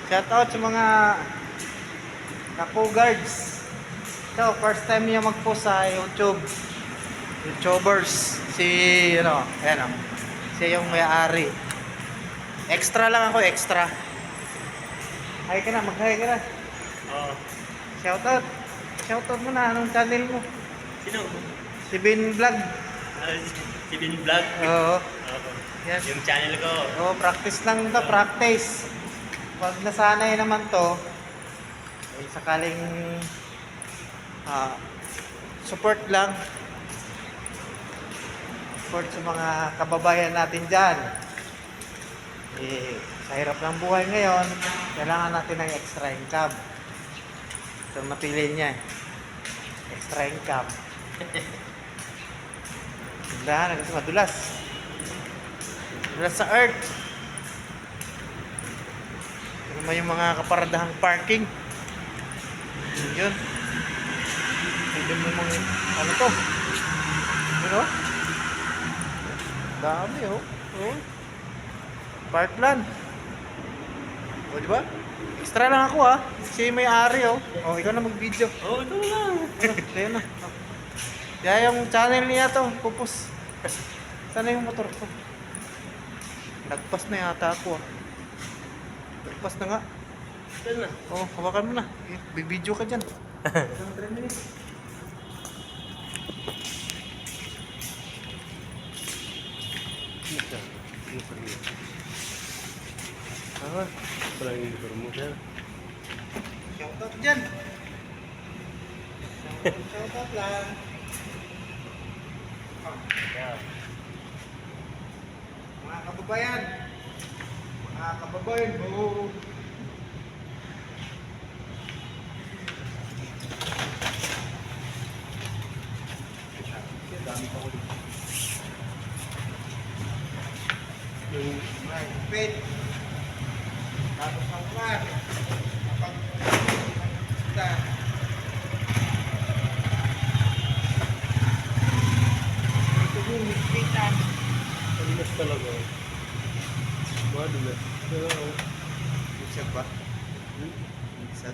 Shout out sa mga Kapo-guards. So, first time niya mag-post sa YouTube. YouTubers. Si, ayan o. Siya yung may-ari. Extra lang ako, extra. Hi ka na, mag-hi ka na. Oo. Shout out. Shout out mo na, anong channel mo? Sino? Si Bin Vlog. Si Bin Vlog? Oo. Oo. Yes. Yung channel ko. Oo, practice lang ito, practice. Pag nasanay naman to, eh, sakaling support lang. Support sa mga kababayan natin dyan. Eh, sa hirap ng buhay ngayon, kailangan natin ng extra income. Ito ang napili niya. Extra income. Tindahan, kasi madulas. Madulas sa earth. Pero may mga kaparadahang parking. Yun. Pwede mo mga, ano to? Ano? Dami, oh. Oh. Parkland. O, di ba? Extra lang ako, ah. Siya yung may-ari, oh. Oh, ikaw na mag-video. Oo, ito lang. Kaya na. Kaya yung channel niya to, pupus. Sana yung motor ko. Nagpas na yata ako, ah. Nagpas na nga. Ito na. Oh, hawakan mo na. Big video ka dyan. 3 minutes. Ah, Walang uniform siya. shoutout dyan. Shoutout lang. Mga kababayan. Mga kababayan. Oh. Dami pa ko dito. Yung Mga kapit. Tapos ang ulan. Kapag isda. Ito yung mispitan. Madulas talaga. Madulas. Oo. Isa ba? Isa.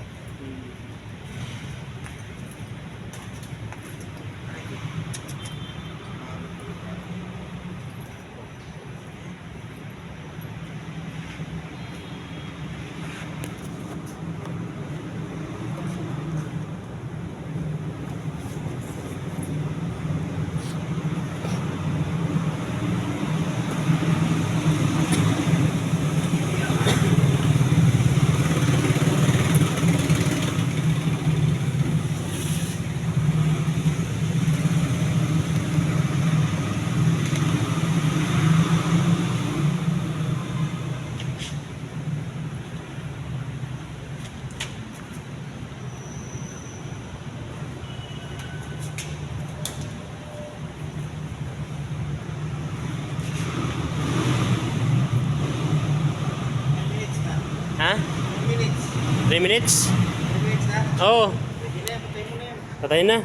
Ha? 3 minutes. 3 minutes? 3 minutes na. Oo. Pwede na yan, patay mo na yan. Patay na.